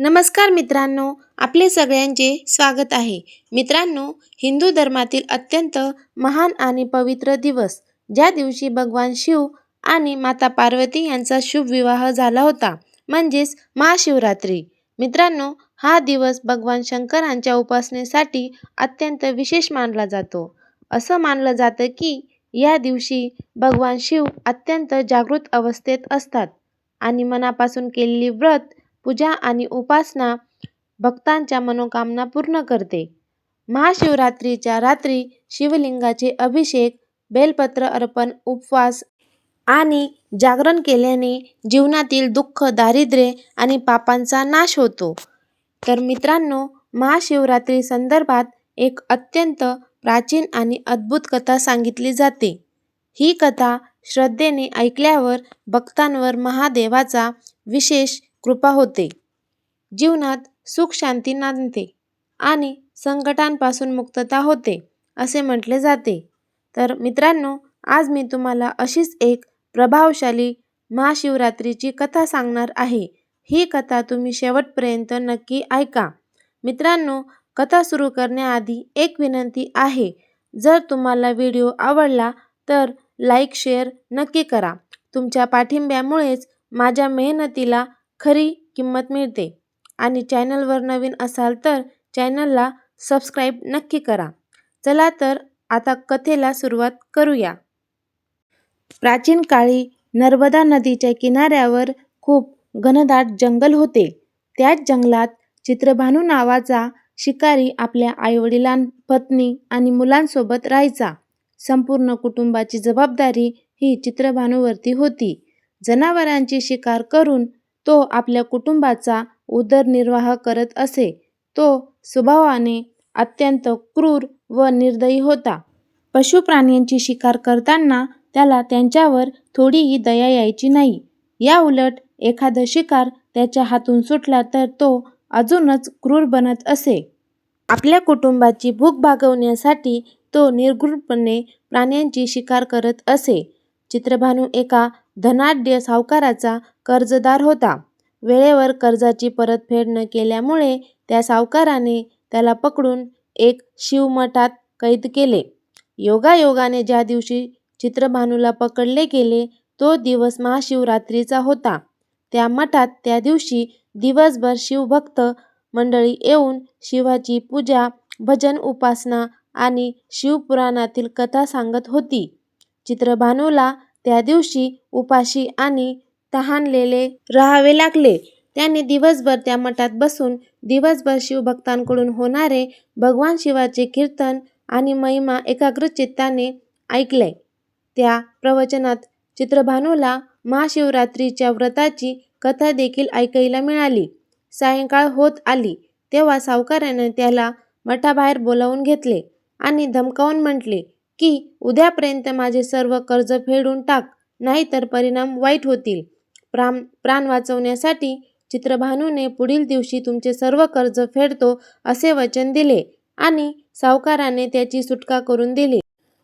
नमस्कार मित्रांनो, आपले सगळ्यांचे स्वागत आहे. मित्रांनो, हिंदू धर्मातील अत्यंत महान आणि पवित्र दिवस, ज्या दिवशी भगवान शिव आणि माता पार्वती यांचा शुभ विवाह झाला होता, म्हणजेच महाशिवरात्री. मित्रांनो, हा दिवस भगवान शंकरांच्या उपासनेसाठी अत्यंत विशेष मानला जातो. असं मानलं जातं की या दिवशी भगवान शिव अत्यंत जागृत अवस्थेत असतात आणि मनापासून केलेली व्रत, पूजा आणि उपासना भक्तांच्या मनोकामना पूर्ण करते. महाशिवरात्रीच्या रात्री शिवलिंगाचे अभिषेक, बेलपत्र अर्पण, उपवास आणि जागरण केल्याने जीवनातील दुःख, दारिद्र्य आणि पापांचा नाश होतो. तर मित्रांनो, महाशिवरात्री संदर्भात एक अत्यंत प्राचीन आणि अद्भुत कथा सांगितली जाते. ही कथा श्रद्धेने ऐकल्यावर भक्तांवर महादेवाचा विशेष कृपा होते, जीवनात सुख शांती नांदते आणि संकटांपासून मुक्तता होते, असे म्हटले जाते. तर मित्रांनो, आज मी तुम्हाला अशीच एक प्रभावशाली महाशिवरात्रीची कथा सांगणार आहे. ही कथा तुम्ही शेवटपर्यंत नक्की ऐका. मित्रांनो, कथा सुरू करण्याआधी एक विनंती आहे. जर तुम्हाला व्हिडिओ आवडला तर लाईक, शेअर नक्की करा. तुमच्या पाठिंब्यामुळेच माझ्या मेहनतीला खरी किंमत मिळते. आणि चॅनलवर नवीन असाल तर चॅनलला सबस्क्राईब नक्की करा. चला तर आता कथेला सुरुवात करूया. प्राचीन काळी नर्मदा नदीच्या किनाऱ्यावर खूप घनदाट जंगल होते. त्याच जंगलात चित्रभानू नावाचा शिकारी आपल्या आईवडिलां, पत्नी आणि मुलांसोबत राहायचा. संपूर्ण कुटुंबाची जबाबदारी ही चित्रभानूवरती होती. जनावरांची शिकार करून तो आपल्या कुटुंबाचा उदरनिर्वाह करत असे. तो स्वभावाने अत्यंत क्रूर व निर्दयी होता. पशुप्राण्यांची शिकार करताना त्याला त्यांच्यावर थोडीही दया यायची नाही. या उलट एखादा शिकार त्याच्या हातून सुटला तर तो अजूनच क्रूर बनत असे. आपल्या कुटुंबाची भूक भागवण्यासाठी तो निर्घृणपणे प्राण्यांची शिकार करत असे. चित्रभानू एका धनाढ्य सावकाराचा कर्जदार होता. वेळेवर कर्जाची परतफेड न केल्यामुळे त्या सावकाराने त्याला पकडून एक शिवमठात कैद केले. योगायोगाने ज्या दिवशी चित्रभानूला पकडले गेले तो दिवस महाशिवरात्रीचा होता. त्या मठात त्या दिवशी दिवसभर शिवभक्त मंडळी येऊन शिवाची पूजा, भजन, उपासना आणि शिवपुराणातील कथा सांगत होती. चित्रभानूला त्या दिवशी उपाशी आणि तहानलेले राहावे लागले. त्याने दिवसभर त्या मठात बसून दिवसभर शिवभक्तांकडून होणारे भगवान शिवाचे कीर्तन आणि महिमा एकाग्र चित्ताने ऐकले. त्या प्रवचनात चित्रभानूला महाशिवरात्रीच्या व्रताची कथा देखील ऐकायला मिळाली. सायंकाळ होत आली तेव्हा सावकाराने त्याला मठाबाहेर बोलावून घेतले आणि धमकावून म्हटले की उद्यापर्यंत माझे सर्व कर्ज फेडून टाक, नाहीतर परिणाम वाईट होतील. प्राण वाचवण्यासाठी चित्रभानूने पुढील दिवशी तुमचे सर्व कर्ज फेडतो असे वचन दिले आणि सावकाराने त्याची सुटका करून दिली.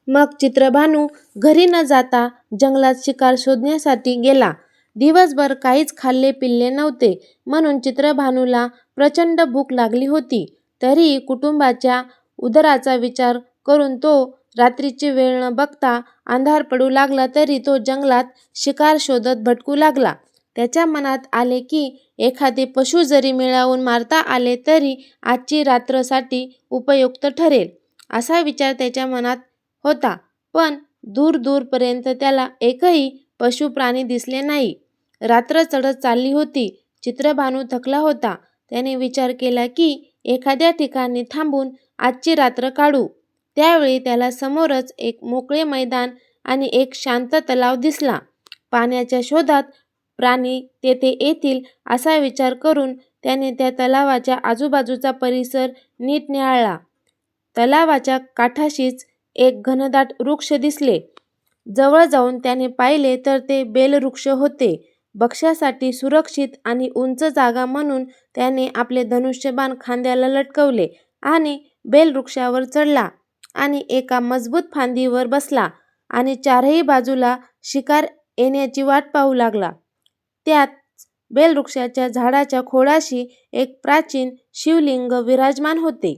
मग चित्रभानू घरी न जाता जंगलात शिकार शोधण्यासाठी गेला. दिवसभर काहीच खाल्ले पिल्ले नव्हते, म्हणून चित्रभानूला प्रचंड भूक लागली होती. तरीही कुटुंबाच्या उदराचा विचार करून तो रात्रीची वेळ न बघता अंधार पडू लागला तरी तो जंगलात शिकार शोधत भटकू लागला. त्याच्या मनात आले की एखादे पशु जरी मिळवून मारता आले तरी आजची रात्रसाठी उपयुक्त ठरेल, असा विचार त्याच्या मनात होता. पण दूर दूरपर्यंत त्याला एकही पशुप्राणी दिसले नाही. रात्र चढत चालली होती. चित्रभानू थकला होता. त्याने विचार केला की एखाद्या ठिकाणी थांबून आजची रात्र काढू. त्यावेळी त्याला समोरच एक मोकळे मैदान आणि एक शांत तलाव दिसला. पाण्याच्या शोधात प्राणी तेथे येतील असा विचार करून त्याने त्या तलावाच्या आजूबाजूचा परिसर नीट निहाळला. तलावाच्या काठाशीच एक घनदाट वृक्ष दिसले. जवळ जाऊन त्याने पाहिले तर ते बेलवृक्ष होते. भक्ष्यासाठी सुरक्षित आणि उंच जागा म्हणून त्याने आपले धनुष्यबाण खांद्याला लटकवले आणि बेलवृक्षावर चढला आणि एका मजबूत फांदीवर बसला आणि चारही बाजूला शिकार येण्याची वाट पाहू लागला. त्याच बेलवृक्षाच्या झाडाच्या खोडाशी एक प्राचीन शिवलिंग विराजमान होते.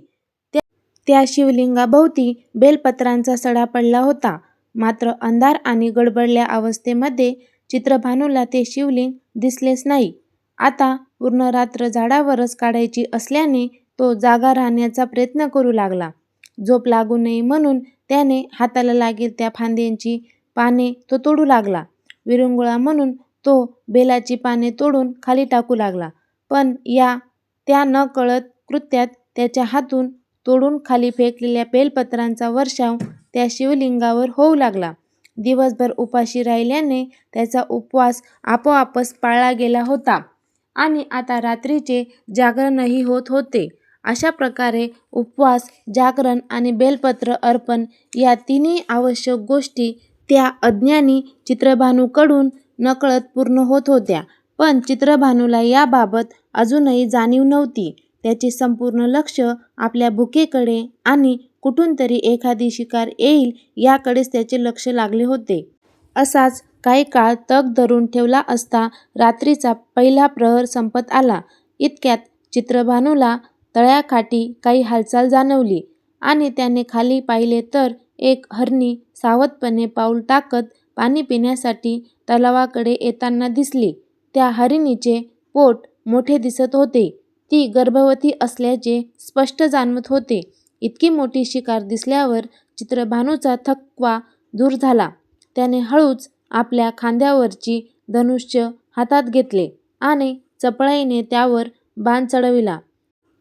त्या शिवलिंगाभोवती बेलपत्रांचा सडा पडला होता. मात्र अंधार आणि गडबडल्या अवस्थेमध्ये चित्रभानूला ते शिवलिंग दिसलेच नाही. आता पूर्ण रात्र झाडावरच काढायची असल्याने तो जागा राहण्याचा प्रयत्न करू लागला. झोप लागू नये म्हणून त्याने हाताला लागेल त्या फांद्यांची पाने तो तोडू लागला. विरंगुळा म्हणून तो बेलाची पाने तोडून खाली टाकू लागला. पण त्या न कळत कृत्यात त्याच्या हातून तोडून खाली फेकलेल्या बेलपत्रांचा वर्षाव त्या शिवलिंगावर होऊ लागला. दिवसभर उपाशी राहिल्याने त्याचा उपवास आपोआपच पाळला गेला होता आणि आता रात्रीचे जागरणही होत होते. अशा प्रकारे उपवास, जागरण आणि बेलपत्र अर्पण या तिन्ही आवश्यक गोष्टी त्या अज्ञानी चित्रभानूकडून नकळत पूर्ण होत होत्या. पण चित्रभानूला याबाबत अजूनही जाणीव नव्हती. त्याचे संपूर्ण लक्ष आपल्या भुकेकडे आणि कुठून तरी एखादी शिकार येईल याकडेच त्याचे लक्ष लागले होते. असाच काही काळ तग धरून ठेवला असता रात्रीचा पहिला प्रहर संपत आला. इतक्यात चित्रभानूला तळ्याकाठी काही हालचाल जाणवली आणि त्याने खाली पाहिले तर एक हरणी सावधपणे पाऊल टाकत पाणी पिण्यासाठी तलावाकडे येताना दिसली. त्या हरिणीचे पोट मोठे दिसत होते. ती गर्भवती असल्याचे स्पष्ट जाणवत होते. इतकी मोठी शिकार दिसल्यावर चित्रभानूचा थकवा दूर झाला. त्याने हळूच आपल्या खांद्यावरची धनुष्य हातात घेतले आणि चपळाईने त्यावर बाण चढविला.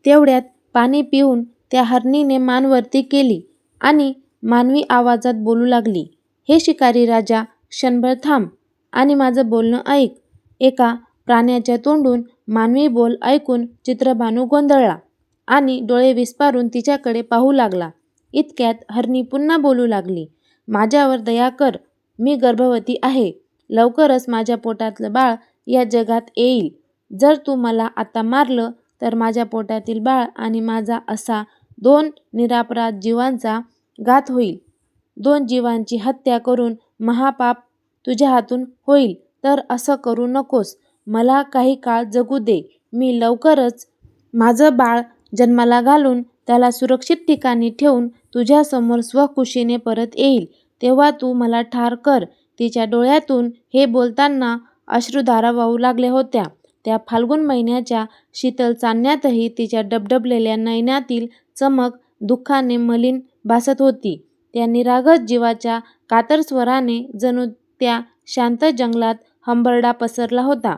तेवढ्यात पाणी पिऊन त्या हरणीने मान वरती केली आणि मानवी आवाजात बोलू लागली, "हे शिकारी राजा, क्षणभर थांब आणि माझं बोलणं ऐक." एका प्राण्याच्या तोंडून मानवी बोल ऐकून चित्रभानू गोंधळला आणि डोळे विस्फारून तिच्याकडे पाहू लागला. इतक्यात हरणी पुन्हा बोलू लागली, "माझ्यावर दया कर. मी गर्भवती आहे. लवकरच माझ्या पोटातलं बाळ या जगात येईल. जर तू मला आता मारलं तर माझ्या पोटातील बाळ आणि माझा असा 2 निरपराध जीवांचा घात होईल. 2 जीवांची हत्या करून महापाप तुझ्या हातून होईल. तर असं करू नकोस. मला काही काळ जगू दे. मी लवकरच माझं बाळ जन्माला घालून त्याला सुरक्षित ठिकाणी ठेवून तुझ्यासमोर स्वखुशीने परत येईल. तेव्हा तू मला ठार कर." तिच्या डोळ्यातून हे बोलताना अश्रुधारा वाहू लागल्या होत्या. त्या फाल्गुन महिन्याच्या शीतल चांदण्यातही तिच्या डबडबलेल्या नयनातील चमक दुःखाने मलिन भासत होती. त्या निरागस जीवाच्या कातर स्वराने जणू त्या शांत जंगलात हंबरडा पसरला होता.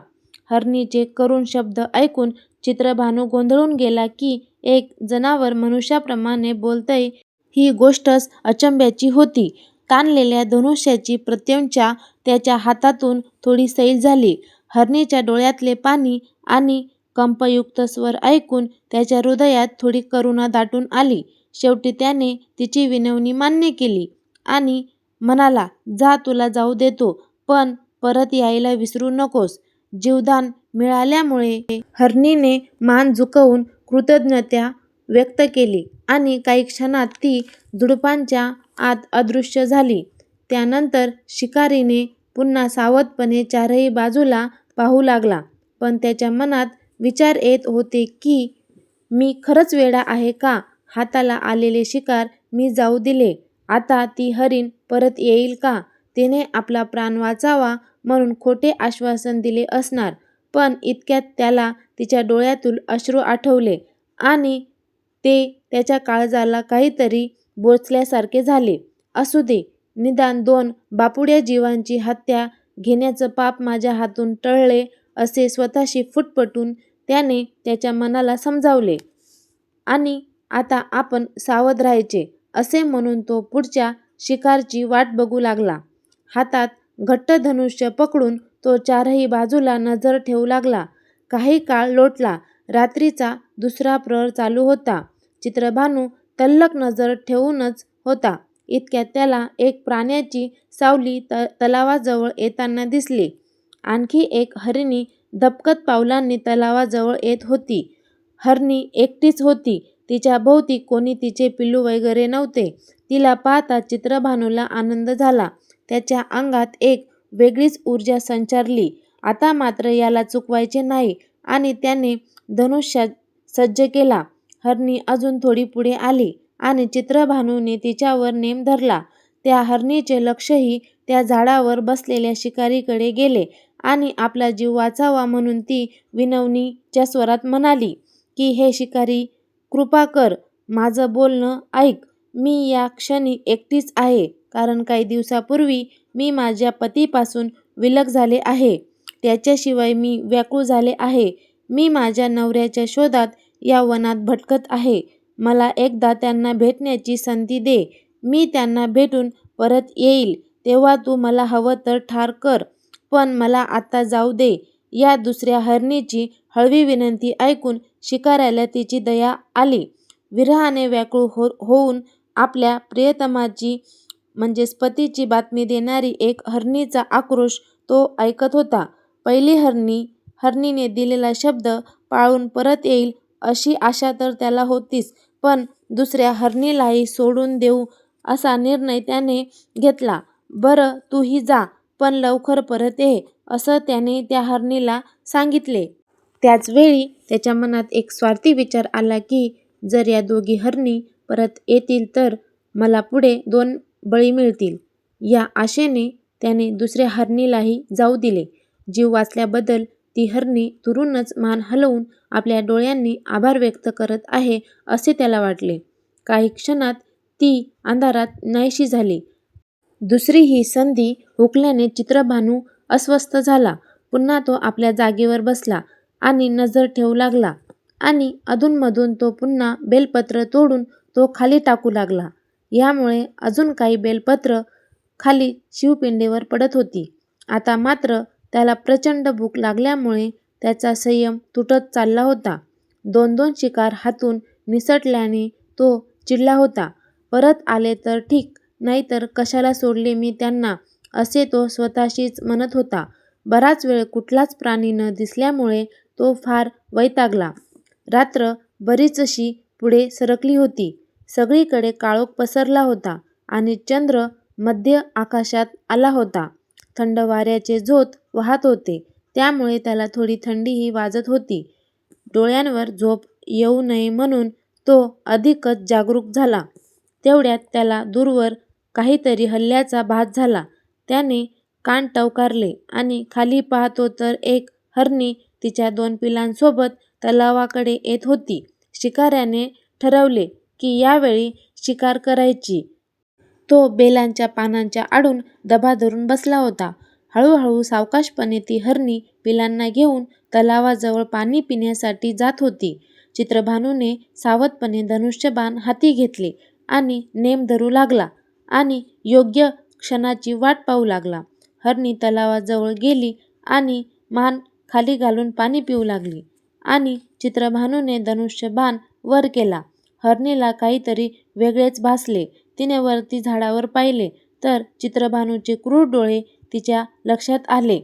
हरणीचे करुण शब्द ऐकून चित्रभानू गोंधळून गेला की एक जनावर मनुष्याप्रमाणे बोलतंय ही गोष्टच अचंब्याची होती. ताणलेल्या धनुष्याची प्रत्यंचा त्याच्या हातातून थोडी सैल झाली. हरणीच्या डोळ्यातले पाणी आणि कंपयुक्त स्वर ऐकून त्याच्या हृदयात थोडी करुणा दाटून आली. शेवटी त्याने तिची विनवणी मान्य केली आणि म्हणाला, "जा, तुला जाऊ देतो. पण परत यायला विसरू नकोस." जीवदान मिळाल्यामुळे हरणीने मान झुकवून कृतज्ञता व्यक्त केली आणि काही क्षणात ती झुडपांच्या आत अदृश्य झाली. त्यानंतर शिकारीने पुन्हा सावधपणे चारही बाजूला पाहू लागला. पण त्याच्या मनात विचार येत होते की मी खरंच वेडा आहे का? हाताला आलेले शिकार मी जाऊ दिले. आता ती हरीण परत येईल का? तिने आपला प्राण वाचावा म्हणून खोटे आश्वासन दिले असणार. पण इतक्यात त्याला तिच्या डोळ्यातून अश्रू आठवले आणि ते त्याच्या काळजाला काहीतरी बोचल्यासारखे झाले. असू दे, निदान 2 बापुड्या जीवांची हत्या घेण्याचं पाप माझ्या हातून टळले असे स्वतःशी फुटफुटून त्याने त्याच्या मनाला समजावले. आणि आता आपण सावध राहायचे असे म्हणून तो पुढच्या शिकारची वाट बघू लागला. हातात घट्ट धनुष्य पकडून तो चारही बाजूला नजर ठेवू लागला. काही काळ लोटला. रात्रीचा दुसरा प्रहर चालू होता. चित्रभानू तल्लख नजर ठेवूनच होता. इतक्यात त्याला एक प्राण्याची सावली तलावाजवळ येताना दिसली. आणखी एक हरिणी दपकत पावलांनी तलावाजवळ येत होती. हरणी एकटीच होती. तिच्या भोवती कोणी तिचे पिल्लू वगैरे नव्हते. तिला पाहता चित्रभानूला आनंद झाला. त्याच्या अंगात एक वेगळीच ऊर्जा संचारली आता मात्र याला चुकवायचे नाही आणि त्याने धनुष्य सज्ज केला. हरणी अजून थोडी पुढे आली आणि चित्रभानूने तिच्यावर नेम धरला. त्या हरणीचे लक्षही त्या झाडावर बसलेल्या शिकारीकडे गेले आणि आपला जीव वाचावा म्हणून ती विनवणीच्या स्वरात म्हणाली की हे शिकारी, कृपा कर, माझं बोलणं ऐक. मी या क्षणी एकटीच आहे, कारण काही दिवसापूर्वी मी माझ्या पतीपासून विलग झाले आहे. त्याच्याशिवाय मी व्याकुळ झाले आहे. मी माझ्या नवऱ्याच्या शोधात या वनात भटकत आहे. मला एकदा त्यांना भेटण्याची संधी दे. मी त्यांना भेटून परत येईल तेव्हा तू मला हवं तर ठार कर, पण मला आता जाऊ दे. या दुसऱ्या हरणीची हळवी विनंती ऐकून शिकाऱ्याला तिची दया आली. विरहाने व्याकुळ होऊन आपल्या प्रियतमाची म्हणजेच पतीची बातमी देणारी एक हरणीचा आक्रोश तो ऐकत होता. पहिली हरणीने दिलेला शब्द पाळून परत येईल अशी आशा तर त्याला होतीच, पण दुसऱ्या हरणीलाही सोडून देऊ असा निर्णय त्याने घेतला. बरं, तूही जा, पण लवकर परत ये, असं त्याने त्या हरणीला सांगितले. त्याच वेळी त्याच्या मनात एक स्वार्थी विचार आला की जर या दोघी हरणी परत येतील तर मला पुढे 2 बळी मिळतील. या आशेने त्याने दुसऱ्या हरणीलाही जाऊ दिले. जीव वाचल्याबद्दल ती हरणी दुरूनच मान हलवून आपल्या डोळ्यांनी आभार व्यक्त करत आहे असे त्याला वाटले. काही क्षणात ती अंधारात नाहीशी झाली. दुसरी ही संधी हुकल्याने चित्रभानू अस्वस्थ झाला. पुन्हा तो आपल्या जागेवर बसला आणि नजर ठेवू लागला आणि अधूनमधून तो पुन्हा बेलपत्र तोडून तो खाली टाकू लागला. यामुळे अजून काही बेलपत्र खाली शिवपिंडीवर पडत होती. आता मात्र त्याला प्रचंड भूक लागल्यामुळे त्याचा संयम तुटत चालला होता. 2-2 शिकार हातून निसटल्याने तो चिडला होता. परत आले तर ठीक, नाहीतर कशाला सोडले मी त्यांना, असे तो स्वतःशीच म्हणत होता. बराच वेळ कुठलाच प्राणी न दिसल्यामुळे तो फार वैतागला. रात्र बरीचशी पुढे सरकली होती. सगळीकडे काळोख पसरला होता आणि चंद्र मध्य आकाशात आला होता. थंड वाऱ्याचे झोत वाहत होते, त्यामुळे त्याला थोडी थंडीही वाजत होती. डोळ्यांवर झोप येऊ नये म्हणून तो अधिकच जागरूक झाला. तेवढ्यात त्याला दूरवर काहीतरी हल्ल्याचा भास झाला. त्याने कान टवकारले आणि खाली पाहतो तर एक हरणी तिच्या 2 पिलांसोबत तलावाकडे येत होती. शिकाऱ्याने ठरवले की यावेळी शिकार करायची. तो बेलांच्या पानांच्या आडून दबा धरून बसला होता. हळूहळू सावकाशपणे ती हरणी पिलांना घेऊन तलावाजवळ पाणी पिण्यासाठी जात होती. चित्रभानूने सावधपणे धनुष्यबाण हाती घेतले आणि नेम धरू लागला आणि योग्य क्षणाची वाट पाहू लागला. हरणी तलावाजवळ गेली आणि मान खाली घालून पाणी पिऊ लागली आणि चित्रभानूने धनुष्यबाण वर केला. हरणीला काहीतरी वेगळेच भासले. तिने वरती झाडावर पाहिले तर चित्रभानूचे क्रूर डोळे तिच्या लक्षात आले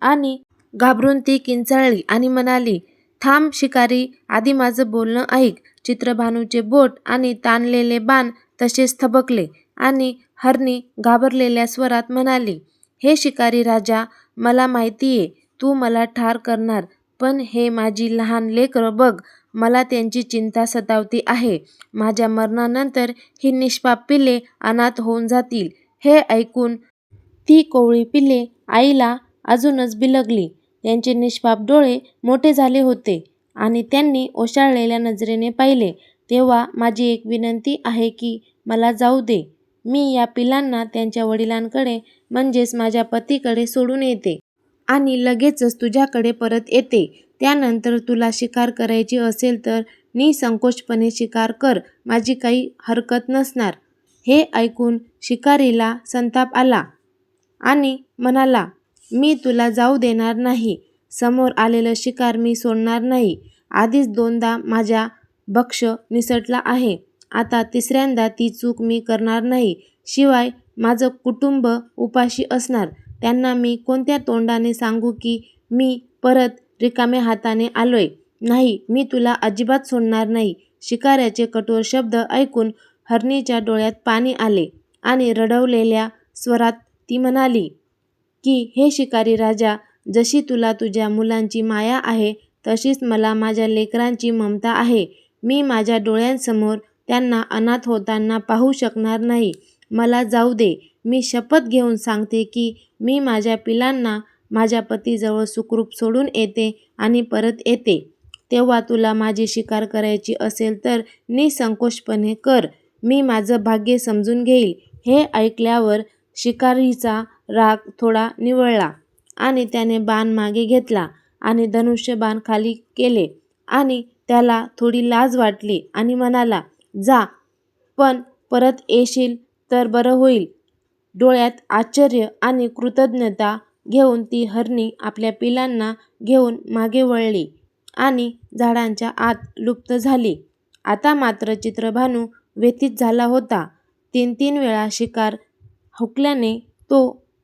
आणि घाबरून ती किंचाळली आणि म्हणाली, थांब शिकारी, आधी माझं बोलणं ऐक. चित्रभानूचे बोट आणि ताणलेले बाण तसेच थबकले आणि हरणी घाबरलेल्या स्वरात म्हणाली, हे शिकारी राजा, मला माहितीये तू मला ठार करणार, पण हे माझी लहान लेकरं बघ, मला त्यांची चिंता सतावती आहे. माझ्या मरणानंतर ही निष्पाप पिले अनाथ होऊन जातील. हे ऐकून ती कोवळी पिले आईला अजूनच बिलगली. त्यांचे निष्पाप डोळे मोठे झाले होते आणि त्यांनी ओशाळलेल्या नजरेने पाहिले. तेव्हा माझी एक विनंती आहे की मला जाऊ दे. मी या पिलांना त्यांच्या वडिलांकडे म्हणजेच माझ्या पतीकडे सोडून येते आणि लगेचच तुझ्याकडे परत येते. त्यानंतर तुला शिकार करायची असेल तर निसंकोचपणे शिकार कर, माझी काही हरकत नसणार. हे ऐकून शिकारीला संताप आला आणि म्हणाला, मी तुला जाऊ देणार नाही. समोर आलेलं शिकार मी सोडणार नाही. आधीच 2दा माझा भक्ष निसटला आहे. आता 3ऱ्यांदा ती चूक मी करणार नाही. शिवाय माझं कुटुंब उपाशी असणार. त्यांना मी कोणत्या तोंडाने सांगू की मी परत रिकाम्या हाताने आलोय? नाही, मी तुला अजिबात सोडणार नाही. शिकाऱ्याचे कठोर शब्द ऐकून हरणीच्या डोळ्यात पाणी आले आणि रडवलेल्या स्वरात ती म्हणाली की हे शिकारी राजा, जशी तुला तुझ्या मुलांची माया आहे तशीच मला माझ्या लेकरांची ममता आहे. मी माझ्या डोळ्यांसमोर त्यांना अनाथ होताना पाहू शकणार नाही. मला जाऊ दे. मी शपथ घेऊन सांगते की मी माझ्या पिलांना माझ्या पतीजवळ सुखरूप सोडून येते आणि परत येते. तेव्हा तुला माझी शिकार करायची असेल तर निसंकोचपणे कर. मी माझं भाग्य समजून घेईल. हे ऐकल्यावर शिकारीचा राग थोडा निवळला आणि त्याने बाण मागे घेतला आणि धनुष्यबाण खाली केले आणि त्याला थोडी लाज वाटली आणि म्हणाला, जा, पण परत येशील तर बरं होईल. डोळ्यात आश्चर्य आणि कृतज्ञता घेऊन ती हरणी आपल्या पिलांना घेऊन मागे वळली आणि झाडांच्या आत लुप्त झाली. आता मात्र चित्रभानू व्यथित झाला होता. 3 वेळा शिकार हुकल्याने तो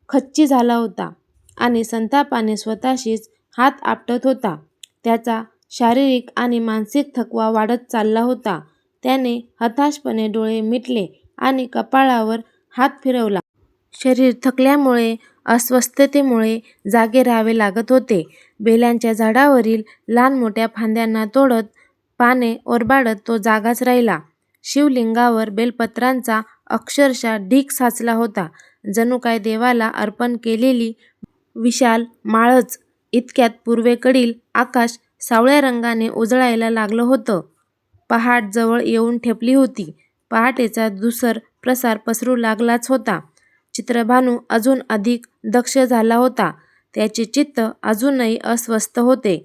खच्ची झाला होता आणि संतापाने स्वतःशीच हात आपटत होता. त्याचा शारीरिक आणि मानसिक थकवा वाढत चालला होता. त्याने हताशपणे डोळे मिटले आणि कपाळावर हात फिरवला. शरीर थकल्यामुळे, अस्वस्थतेमुळे जागे राहावे लागत होते. बेलांच्या झाडावरील लहान मोठ्या फांद्यांना तोडत, पाने ओरबाडत तो जागाच राहिला. शिवलिंगावर बेलपत्रांचा अक्षरशः ढीग साचला होता. जणू काय देवाला अर्पण केलेली विशाल माळच. इतक्यात पूर्वेकडील आकाश सावळ्या रंगाने उजळायला लागलं होतं. पहाट जवळ येऊन ठेपली होती. पहाटेचा धूसर प्रसार पसरू लागलाच होता. चित्रभानू अजून अधिक दक्ष झाला होता. त्याचे चित्त अजूनही अस्वस्थ होते.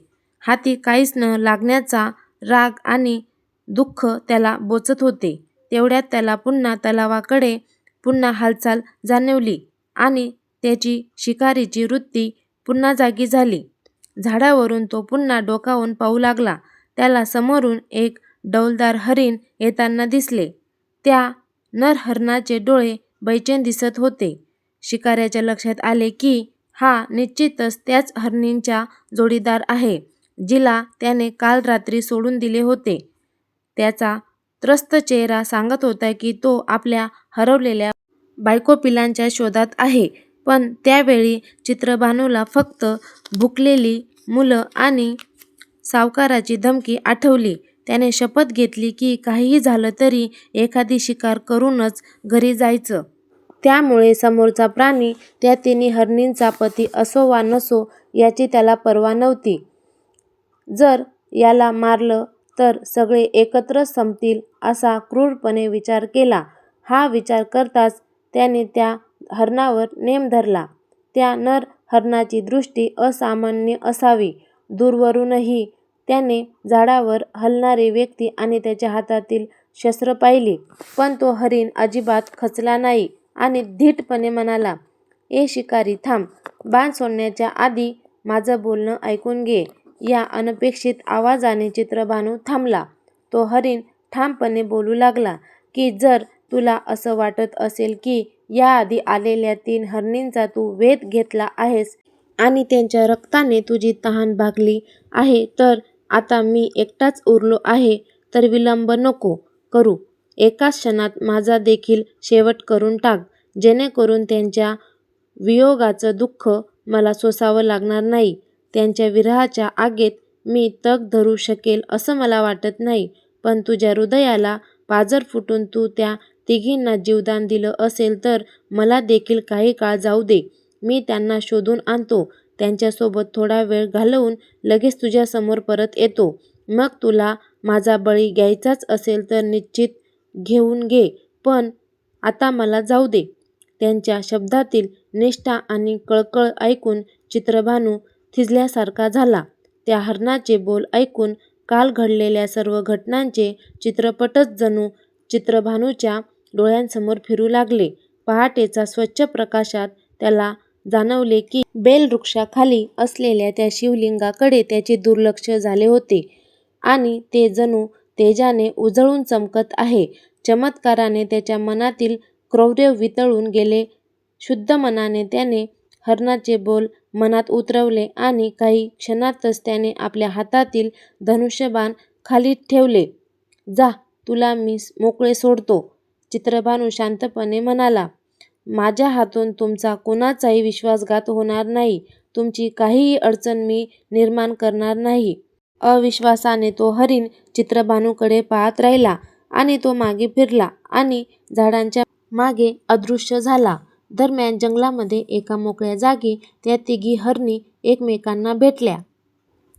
हाती काहीच न लागण्याचा राग आणि दुःख त्याला बोचत होते. तेवढ्यात त्याला पुन्हा तलावाकडे पुन्हा हालचाल जाणवली आणि त्याची शिकारीची वृत्ती पुन्हा जागी झाली. झाडावरून तो पुन्हा डोकावून पाहू लागला. त्याला समोरून एक डौलदार हरीण येताना दिसले. त्या नरहरणाचे डोळे बैचेन दिसत होते. शिकाऱ्याच्या लक्षात आले की हा निश्चितच त्याच हरणींचा जोडीदार आहे, जिला त्याने काल रात्री सोडून दिले होते. त्याचा त्रस्त चेहरा सांगत होता की तो आपल्या हरवलेल्या बायको-पिलांच्या शोधात आहे. पण त्यावेळी चित्रभानूला फक्त भुकलेली मुलं आणि सावकाराची धमकी आठवली. त्याने शपथ घेतली की काहीही झालं तरी एखादी शिकार करूनच घरी जायचं. त्यामुळे समोरचा प्राणी त्या 3 हरणींचा पती असो वा नसो याची त्याला पर्वा नव्हती. जर याला मारलं तर सगळे एकत्रच संपतील असा क्रूरपणे विचार केला. हा विचार करताच त्याने त्या हरणावर नेम धरला. त्या नर हरणाची दृष्टी असामान्य असावी. दूरवरूनही त्याने झाडावर हलणारी व्यक्ती आणि त्याच्या हातातील शस्त्र पाहिली. पण तो हरीण अजिबात खचला नाही आणि धीटपणे म्हणाला, ए शिकारी, थांब. बाण सोडण्याच्या आधी माझं बोलणं ऐकून घे. या अनपेक्षित आवाजाने चित्रभानू थांबला. तो हरीण ठामपणे बोलू लागला की जर तुला असं वाटत असेल की याआधी आलेल्या 3 हरणींचा तू वेध घेतला आहेस आणि त्यांच्या रक्ताने तुझी तहान भागली आहे तर आता मी एकटाच उरलो आहे, तर विलंब नको करू. एकाच क्षणात माझा देखील शेवट करून टाक, जेणेकरून त्यांच्या वियोगाचं दुःख मला सोसावं लागणार नाही. त्यांच्या विरहाच्या आगीत मी तग धरू शकेल असं मला वाटत नाही. पण तुझ्या हृदयाला पाझर फुटून तू त्या तिघींना जीवदान दिलं असेल तर मला देखील काही काळ जाऊ दे. मी त्यांना शोधून आणतो. त्यांच्यासोबत थोडा वेळ घालवून लगेच तुझ्यासमोर परत येतो. मग तुला माझा बळी घ्यायचाच असेल तर निश्चित घेऊन घे, पण आता मला जाऊ दे. त्यांच्या शब्दातील निष्ठा आणि कळकळ ऐकून चित्रभानू थिजल्यासारखा झाला. त्या हरणाचे बोल ऐकून काल घडलेल्या सर्व घटनांचे चित्रपटच जणू चित्रभानूच्या डोळ्यांसमोर फिरू लागले. पहाटेचा स्वच्छ प्रकाशात त्याला जाणवले की बेलवृक्षाखाली असलेल्या त्या शिवलिंगाकडे त्याचे दुर्लक्ष झाले होते आणि ते जणू तेजाने उजळून चमकत आहे. चमत्काराने त्याच्या मनातील क्रौर्य वितळून गेले. शुद्ध मनाने त्याने हरणाचे बोल मनात उतरवले आणि काही क्षणातच त्याने आपल्या हातातील धनुष्यबाण खाली ठेवले. जा, तुला मी मोकळे सोडतो. चित्रभानू शांतपणे म्हणाला, माझ्या हातून तुमचा कोणाचाही विश्वासघात होणार नाही. तुमची काहीही अडचण मी निर्माण करणार नाही. अविश्वासाने तो हरीण चित्रभानूकडे पाहत राहिला आणि तो मागे फिरला आणि झाडांच्या मागे अदृश्य झाला. दरम्यान जंगलामध्ये एका मोकळ्या जागी त्या तिघी हरणी एकमेकांना भेटल्या.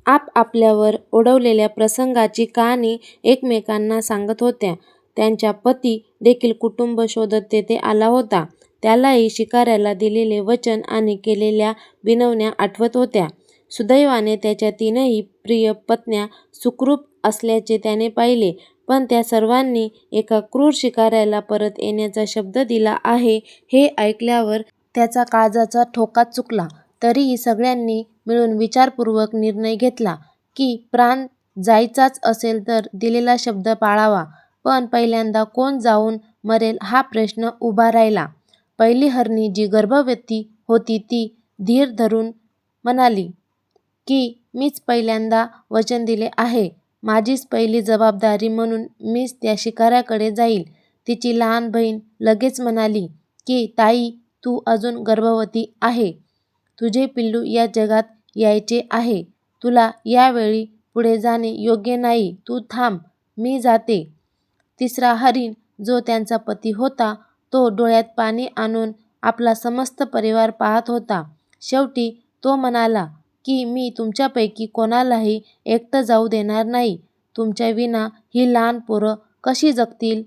आपल्यावर ओढवलेल्या प्रसंगाची कहाणी एकमेकांना सांगत होत्या. त्यांच्या पती देखील कुटुंब शोधत तेथे आला होता. त्यालाही शिकाऱ्याला दिलेले वचन आणि केलेल्या विनवण्या आठवत होत्या. सुदैवाने त्याच्या तीनही प्रिय पत्न्या सुखरूप असल्याचे त्याने पाहिले. पण त्या सर्वांनी एका क्रूर शिकाऱ्याला परत येण्याचा शब्द दिला आहे हे ऐकल्यावर त्याचा काळजाचा ठोकाच चुकला. तरीही सगळ्यांनी मिळून विचारपूर्वक निर्णय घेतला की प्राण जायचाच असेल तर दिलेला शब्द पाळावा. पण पहिल्यांदा कोण जाऊन मरेल हा प्रश्न उभा राहिला. पहिली हरणी जी गर्भवती होती ती धीर धरून म्हणाली की मीच पहिल्यांदा वचन दिले आहे. माझीच पहिली जबाबदारी म्हणून मीच त्या शिकाऱ्याकडे जाईल. तिची लहान बहीण लगेच म्हणाली की ताई, तू अजून गर्भवती आहे. तुझे पिल्लू या जगात यायचे आहे. तुला यावेळी पुढे जाणे योग्य नाही. तू थांब, मी जाते. तिसरा हरीण जो त्यांचा पती होता तो डोळ्यात पाणी आणून आपला समस्त परिवार पाहत होता. शेवटी तो म्हणाला की मी तुमच्यापैकी कोणालाही एकटं जाऊ देणार नाही. तुमच्या विना ही लहान पोरं कशी जगतील?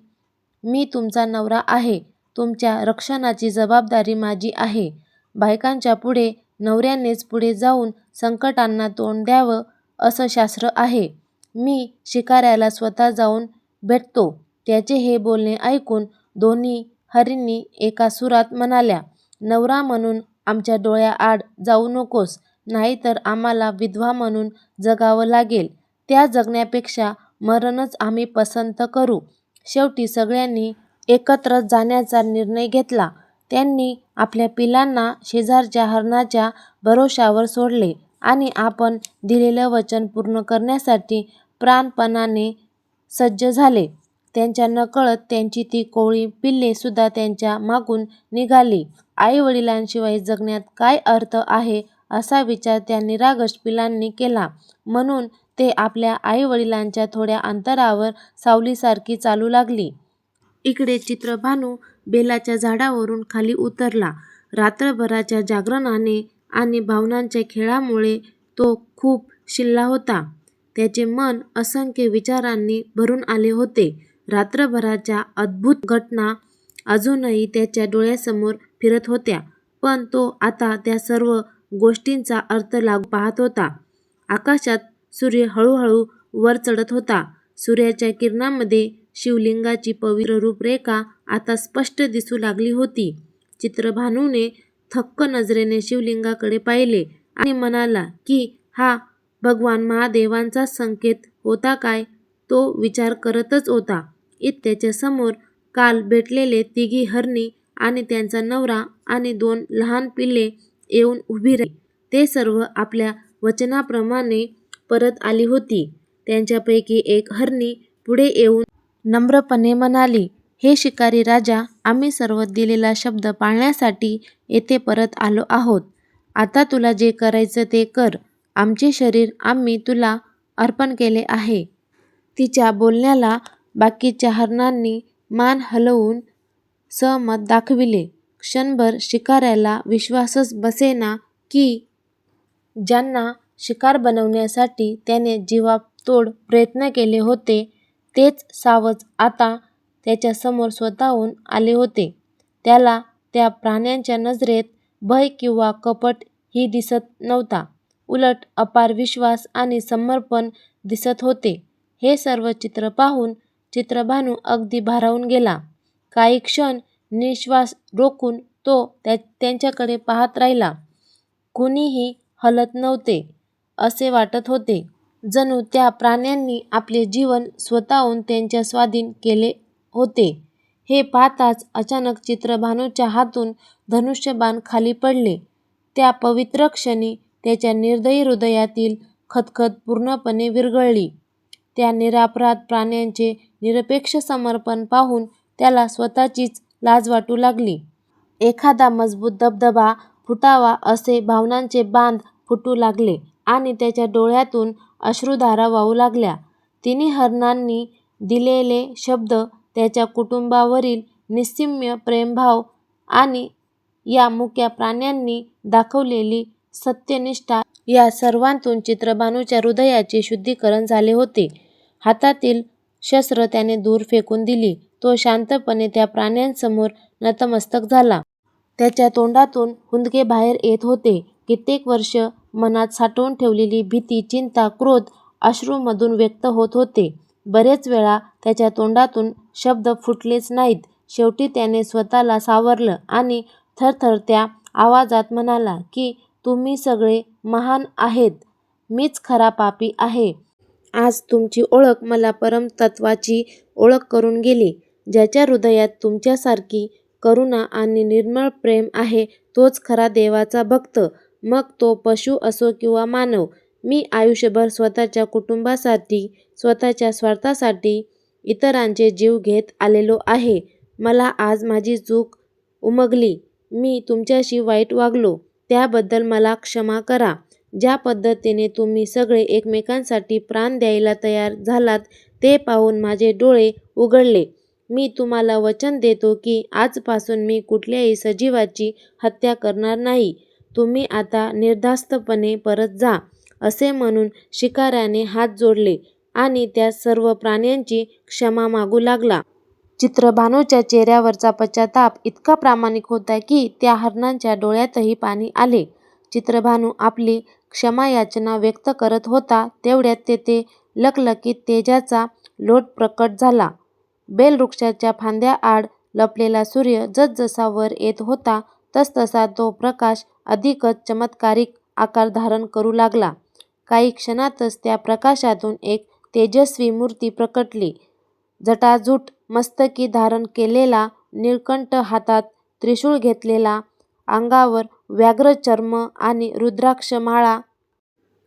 मी तुमचा नवरा आहे. तुमच्या रक्षणाची जबाबदारी माझी आहे. बायकांच्या पुढे नवऱ्यानेच पुढे जाऊन संकटांना तोंड द्यावं असं शास्त्र आहे. मी शिकाऱ्याला स्वतः जाऊन भेटतो. त्याचे हे बोलणे ऐकून दोन्ही हरीणी एका सुरात म्हणाल्या, नवरा म्हणून आमच्या डोळ्याआड जाऊ नकोस, नाहीतर आम्हाला विधवा म्हणून जगावं लागेल. त्या जगण्यापेक्षा मरणच आम्ही पसंत करू. शेवटी सगळ्यांनी एकत्र जाण्याचा निर्णय घेतला. त्यांनी आपल्या पिलांना शेजारच्या हरणाच्या भरोश्यावर सोडले आणि आपण दिलेलं वचन पूर्ण करण्यासाठी प्राणपणाने सज्ज झाले. त्यांच्या नकळत त्यांची ती कोवळी पिल्ले सुद्धा त्यांच्या मागून निघाली. आई-वडिलांशिवाय जगण्यात काय अर्थ आहे असा विचार त्या निरागस पिलांनी केला. म्हणून ते आपल्या आई-वडिलांच्या थोड्या अंतरावर सावलीसारखी चालू लागली. इकडे चित्रभानू बेलाच्या झाडावरून खाली उतरला. रात्रभराच्या जागरणाने आणि भावनांच्या खेळामुळे तो खूप शिरला होता. त्याचे मन असंख्य विचारांनी भरून आले होते. रात्रभराच्या अद्भुत घटना अजूनही त्याच्या डोळ्यासमोर फिरत होत्या. पण तो आता त्या सर्व गोष्टींचा अर्थ लागू पाहत होता. आकाशात सूर्य हळूहळू वर चढत होता. सूर्याच्या किरणांमध्ये शिवलिंगाची पवित्र रूपरेखा आता स्पष्ट दिसू लागली होती. चित्रभानूने थक्क नजरेने शिवलिंगाकडे पाहिले आणि म्हणाला की हा भगवान महादेवांचाच संकेत होता काय? तो विचार करतच होता. त्याच्या समोर काल भेटलेले तिघी हरणी आणि त्यांचा नवरा आणि 2 लहान पिल्ले येऊन उभी राहिली. ते सर्व आपल्या वचनाप्रमाणे परत आली होती. त्यांच्यापैकी एक हरणी पुढे येऊन नम्रपणे म्हणाली, हे शिकारी राजा, आम्ही सर्व दिलेला शब्द पाळण्यासाठी येथे परत आलो आहोत. आता तुला जे करायचं ते कर. आमचे शरीर आम्ही तुला अर्पण केले आहे. तिच्या बोलण्याला बाकीच्या हरणांनी मान हलवून सहमत दाखविले. क्षणभर शिकाऱ्याला विश्वासच बसेना की ज्यांना शिकार बनवण्यासाठी त्याने जीवातोड प्रयत्न केले होते तेच सावज आता त्याच्यासमोर स्वतःहून आले होते. त्याला त्या प्राण्यांच्या नजरेत भय किंवा कपट ही दिसत नव्हता. उलट अपार विश्वास आणि समर्पण दिसत होते. हे सर्व चित्र पाहून चित्रभानू अगदी भारावून गेला. काही क्षण निश्वास रोखून तो त्यांच्याकडे पाहत राहिला. कुणीही हलत नव्हते असे वाटत होते. जणू त्या प्राण्यांनी आपले जीवन स्वतःहून त्यांच्या स्वाधीन केले होते. हे पाहताच अचानक चित्रभानूच्या हातून धनुष्यबाण खाली पडले. त्या पवित्र क्षणी त्याच्या निर्दयी हृदयातील खदखद पूर्णपणे विरघळली. त्या निरपराध प्राण्यांचे निरपेक्ष समर्पण पाहून त्याला स्वतःचीच लाज वाटू लागली. एखादा मजबूत धबधबा फुटावा असे भावनांचे बांध फुटू लागले आणि त्याच्या डोळ्यातून अश्रुधारा वाहू लागल्या. तिन्ही हरणांनी दिलेले शब्द, त्याच्या कुटुंबावरील निस्सीम प्रेमभाव आणि या मुक्या प्राण्यांनी दाखवलेली सत्यनिष्ठा या सर्वांतून चित्रभानूच्या हृदयाचे शुद्धीकरण झाले होते. हातातील शस्त्र त्याने दूर फेकून दिली. तो शांतपणे त्या प्राण्यांसमोर नतमस्तक झाला. त्याच्या तोंडातून हुंदके बाहेर येत होते. कित्येक वर्ष मनात साठवून ठेवलेली भीती, चिंता, क्रोध अश्रूंमधून व्यक्त होत होते. बरेच वेळा त्याच्या तोंडातून शब्द फुटलेच नाहीत. शेवटी त्याने स्वतःला सावरलं आणि थरथरत्या आवाजात म्हणाला की तुम्ही सगळे महान आहेत. मीच खरा पापी आहे. आज तुमची ओळख मला परमतत्त्वाची ओळख करून गेली. ज्याच्या हृदयात तुमच्यासारखी करुणा आणि निर्मळ प्रेम आहे तोच खरा देवाचा भक्त, मग तो पशु असो किंवा मानव. मी आयुष्यभर स्वतःच्या कुटुंबासाठी, स्वतःच्या स्वार्थासाठी इतरांचे जीव घेत आलेलो आहे. मला आज माझी चूक उमगली. मी तुमच्याशी वाईट वागलो, त्याबद्दल मला क्षमा करा. ज्या पद्धतीने तुम्ही सगळे एकमेकांसाठी प्राण द्यायला तयार झालात ते पाहून माझे डोळे उघडले. मी तुम्हाला वचन देतो की आजपासून मी कुठल्याही सजीवाची हत्या करणार नाही. तुम्ही आता निर्धास्तपणे परत जा. असे म्हणून शिकाऱ्याने हात जोडले आणि त्या सर्व प्राण्यांची क्षमा मागू लागला. चित्रभानूच्या चेहऱ्यावरचा पश्चाताप इतका प्रामाणिक होता की त्या हरणांच्या डोळ्यातही पाणी आले. चित्रभानू आपली क्षमायाचना व्यक्त करत होता तेवढ्यात तेथे लखलखीत तेजाचा लोट प्रकट झाला. बेलवृक्षाच्या फांद्याआड लपलेला सूर्य जसजसा वर येत होता तसतसा तो प्रकाश अधिकच चमत्कारिक आकार धारण करू लागला. काही क्षणातच त्या प्रकाशातून एक तेजस्वी मूर्ती प्रकटली. जटाजूट मस्तकी धारण केलेला, निळकंठ हातात त्रिशूळ घेतलेला, अंगावर व्याघ्रचर्म आणि रुद्राक्षमाळा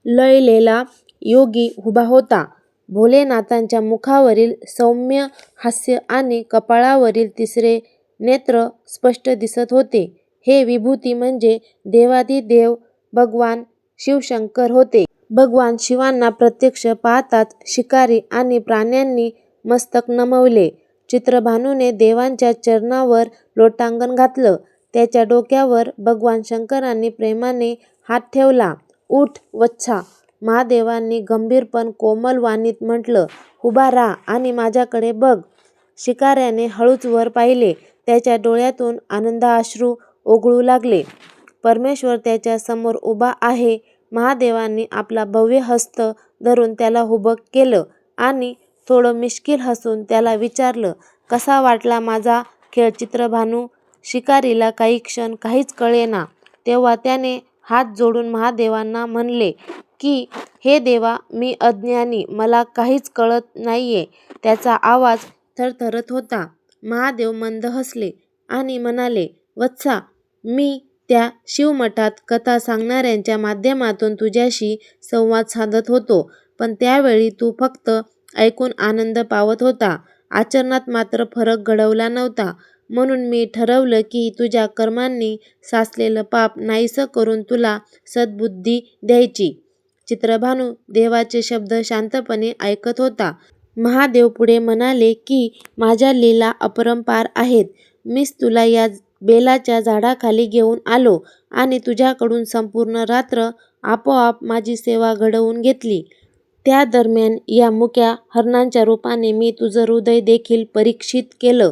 लयलेला योगी उभा होता. भोलेनाथांच्या मुखावरील सौम्य हास्य आणि कपाळावरील तिसरे नेत्र स्पष्ट दिसत होते. हे विभूती म्हणजे देवाधिदेव भगवान शिवशंकर होते. भगवान शिवांना प्रत्यक्ष पाहताच शिकारी आणि प्राण्यांनी मस्तक नमवले. चित्रभानूने देवांच्या चरणावर लोटांगण घातलं. त्याच्या डोक्यावर भगवान शंकरांनी प्रेमाने हात ठेवला. उठ वत्सा, महादेवांनी गंभीर पण कोमल वाणीत म्हटलं. उभा राहा आणि माझ्याकडे बघ. शिकाऱ्याने हळूच वर पाहिले. त्याच्या डोळ्यातून आनंदाश्रू ओघळू लागले. परमेश्वर त्याच्या समोर उभा आहे. महादेवांनी आपला भव्य हस्त धरून त्याला उभं केलं आणि थोडं मिश्किल हसून त्याला विचारलं, कसा वाटला माझा खेळ चित्रभानू? शिकारीला काही क्षण काहीच कळेना. तेव्हा त्याने हात जोडून महादेवांना म्हणले की हे देवा, मी अज्ञानी, मला काहीच कळत नाहीये. त्याचा आवाज थरथरत होता. महादेव मंद हसले आणि म्हणाले, वत्सा, मी त्या शिवमठात कथा सांगणाऱ्यांच्या माध्यमातून तुझ्याशी संवाद साधत होतो, पण त्यावेळी तू फक्त ऐकून आनंद पावत होता. आचरणात मात्र फरक घडवला नव्हता. म्हणून मी ठरवलं की तुझ्या कर्मांनी साचलेलं पाप नाहीसं करून तुला सद्बुद्धी द्यायची. चित्रभानू देवाचे शब्द शांतपणे ऐकत होता. महादेव पुढे म्हणाले की माझ्या लीला अपरंपार आहेत. मीच तुला या बेलाच्या झाडाखाली घेऊन आलो आणि तुझ्याकडून संपूर्ण रात्र आपोआप माझी सेवा घडवून घेतली. त्या दरम्यान या मुक्या हरणांच्या रूपाने मी तुझं हृदय देखील परीक्षित केलं.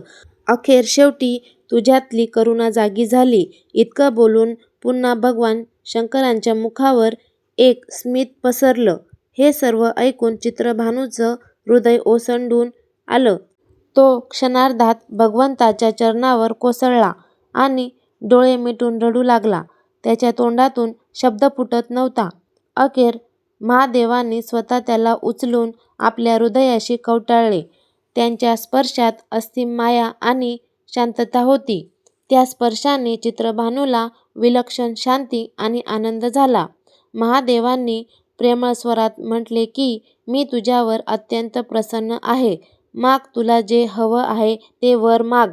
अखेर शेवटी तुझ्यातली करुणा जागी झाली. इतकं बोलून पुन्हा भगवान शंकरांच्या मुखावर एक स्मित पसरलं. हे सर्व ऐकून चित्रभानूचं हृदय ओसंडून आलं. तो क्षणार्धात भगवंताच्या चरणावर कोसळला आणि डोळे मिटून रडू लागला. त्याच्या तोंडातून शब्द फुटत नव्हता. अखेर महादेवांनी स्वतः त्याला उचलून आपल्या हृदयाशी कवटाळले. त्यांच्या स्पर्शात असीम माया आणि शांतता होती. त्या स्पर्शाने चित्रभानूला विलक्षण शांती आणि आनंद झाला. महादेवांनी प्रेमळ स्वरात म्हटले की मी तुझ्यावर अत्यंत प्रसन्न आहे. माग, तुला जे हवं आहे ते वर माग.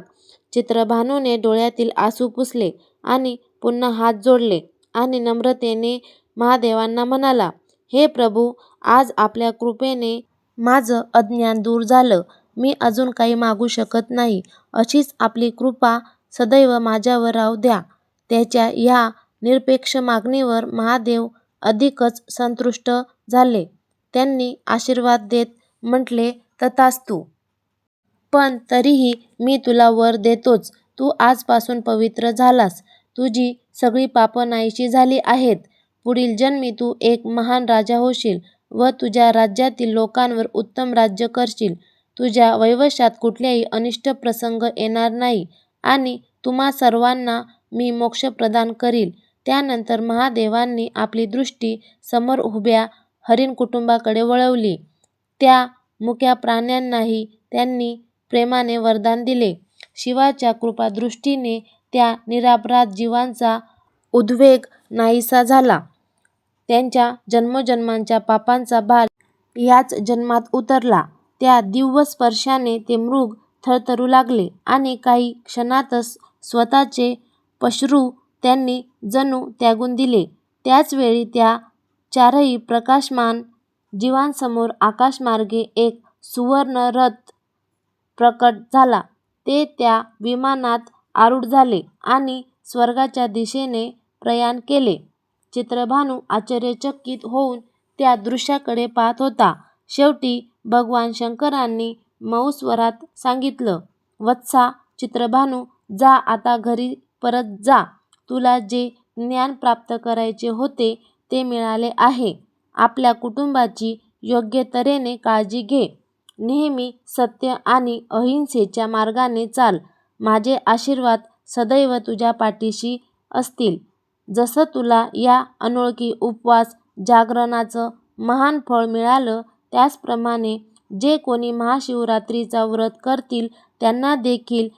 चित्रभानूने डोळ्यातील आसू पुसले आणि पुन्हा हात जोडले आणि नम्रतेने महादेवांना म्हणाला, हे प्रभू, आज आपल्या कृपेने माझं अज्ञान दूर झालं. मी अजून काही मागू शकत नाही. अशीच आपली कृपा सदैव माझ्यावर राहू द्या. त्याच्या ह्या निरपेक्ष मागणीवर महादेव अधिकच संतुष्ट झाले. त्यांनी आशीर्वाद देत म्हटले, तथास्तु. पण तरीही मी तुला वर देतोच. तू आजपासून पवित्र झालास. तुझी सगळी पापं नाहीशी झाली आहेत. पुढील जन्मी तू एक महान राजा होशील व तुझ्या राज्यातील लोकांवर उत्तम राज्य करशील. तुझ्या वैवशात कुठलाही अनिष्ट प्रसंग येणार नाही आणि तुम्हा सर्वांना मी मोक्ष प्रदान करील. त्यानंतर महादेवांनी आपली दृष्टी समोर उभ्या हरिण कुटुंबाकडे वळवली. त्या मुक्या प्राण्यांनाही त्यांनी प्रेमाने वरदान दिले. शिवाच्या कृपादृष्टीने त्या निरपराध जीवांचा उद्वेग नाहीसा झाला. त्यांच्या जन्मोजन्मांच्या पापांचा भार याच जन्मात उतरला. त्या दिव्य स्पर्शाने ते मृग थरथरू लागले आणि काही क्षणातच स्वतःचे पश्रू त्यांनी जणू त्यागून दिले. त्याच वेळी त्या चारही प्रकाशमान जीवांसमोर आकाशमार्गे एक सुवर्ण रथ प्रकट झाला. ते त्या विमानात आरूढ झाले आणि स्वर्गाच्या दिशेने प्रयाण केले. चित्रभानू आश्चर्यचकित होऊन त्या दृश्याकडे पाहत होता. शेवटी भगवान शंकरांनी मऊ स्वरात सांगितलं, वत्सा चित्रभानू, जा आता घरी परत जा. तुला जे ज्ञान प्राप्त करायचे होते ते मिळाले आहे. आपल्या कुटुंबाची योग्य तऱ्हेने काळजी घे. नेहमी सत्य आणि अहिंसेच्या मार्गाने चाल. माझे आशीर्वाद सदैव तुझ्या पाठीशी असतील. जसं तुला या अनोळखी उपवास जागरणाचं महान फळ मिळालं, त्याचप्रमाणे जे कोणी महाशिवरात्रीचा व्रत करतील त्यांना देखील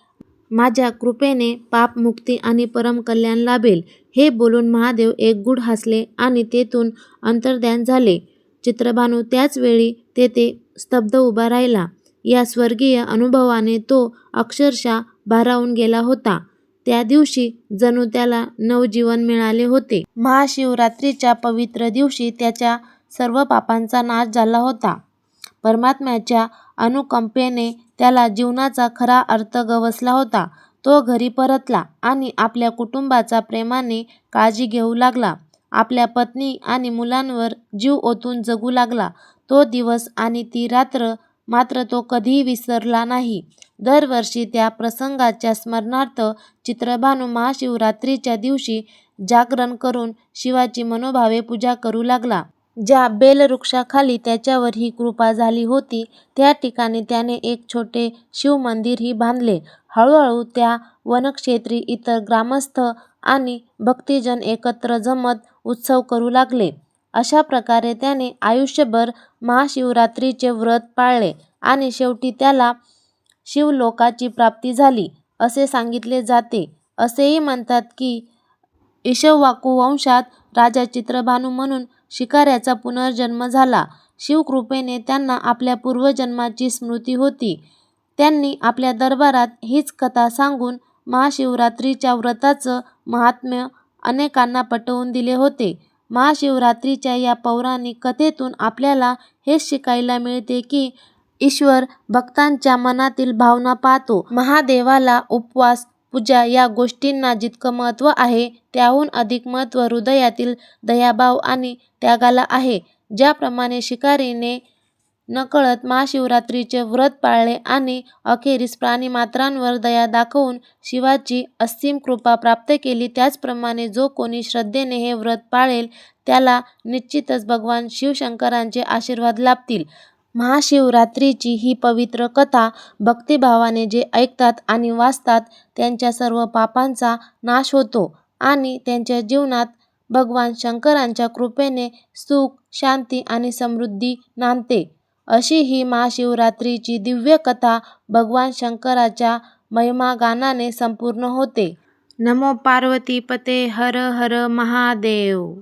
माझ्या कृपेने पापमुक्ती आणि परमकल्याण लाभेल. हे बोलून महादेव एकगुढ हसले आणि तेथून अंतर्धान झाले. चित्रभानू त्याच वेळी तेथे स्तब्ध उभा राहिला. या स्वर्गीय अनुभवाने तो अक्षरशः भारावून गेला होता. त्या दिवशी जणू त्याला नवजीवन मिळाले होते. महाशिवरात्रीच्या पवित्र दिवशी त्याच्या सर्व पापांचा नाश झाला होता. परमात्म्याच्या अनुकंपेने त्याला जीवनाचा खरा अर्थ गवसला होता. तो घरी परतला आणि आपल्या कुटुंबाचा प्रेमाने काळजी घेऊ लागला. आपल्या पत्नी आणि मुलांवर जीव ओतून जगू लागला. तो दिवस आणि ती रात्र मात्र तो कधीही विसरला नाही. दरवर्षी त्या प्रसंगाच्या स्मरणार्थ चित्रभानू महाशिवरात्रीच्या दिवशी जागरण करून शिवाची मनोभावे पूजा करू लागला. ज्या बेलवृक्षाखाली त्याच्यावर ही कृपा झाली होती त्या ठिकाणी त्याने एक छोटे शिवमंदिरही बांधले. हळूहळू त्या वनक्षेत्री इतर ग्रामस्थ आणि भक्तजन एकत्र जमत उत्सव करू लागले. अशा प्रकारे त्याने आयुष्यभर महाशिवरात्रीचे व्रत पाळले आणि शेवटी त्याला शिवलोकाची प्राप्ती झाली असे सांगितले जाते. असेही म्हणतात की इक्ष्वाकू वंशात राजा चित्रभानू म्हणून शिकाऱ्याचा पुनर्जन्म झाला. शिवकृपेने त्यांना आपल्या पूर्वजन्माची स्मृती होती. त्यांनी आपल्या दरबारात हीच कथा सांगून महाशिवरात्रीच्या व्रताचं महात्म्य अनेकांना पटवून दिले होते. महाशिवरात्रीच्या या पौराणिक कथेतून आपल्याला हेच शिकायला मिळते की ईश्वर भक्तांच्या मनातील भावना पाहतो. महादेवाला उपवास, पूजा या गोष्टींना जितकं महत्त्व आहे त्याहून अधिक महत्त्व हृदयातील दयाभाव आणि त्यागाला आहे. ज्याप्रमाणे शिकारीने नकळत महाशिवरात्रीचे व्रत पाळले आणि अखेरीस प्राणिमात्रांवर दया दाखवून शिवाची असीम कृपा प्राप्त केली, त्याचप्रमाणे जो कोणी श्रद्धेने हे व्रत पाळेल त्याला निश्चितच भगवान शिवशंकरांचे आशीर्वाद लाभतील. महाशिवरात्रीची ही पवित्र कथा भक्तिभावाने जे ऐकतात आणि वाचतात त्यांच्या सर्व पापांचा नाश होतो आणि त्यांच्या जीवनात भगवान शंकरांच्या कृपेने सुख, शांती आणि समृद्धी नांदते. अशी ही महाशिवरात्रीची दिव्य कथा भगवान शंकराच्या महिमागानाने संपूर्ण होते. नमो पार्वती पते हर हर महादेव.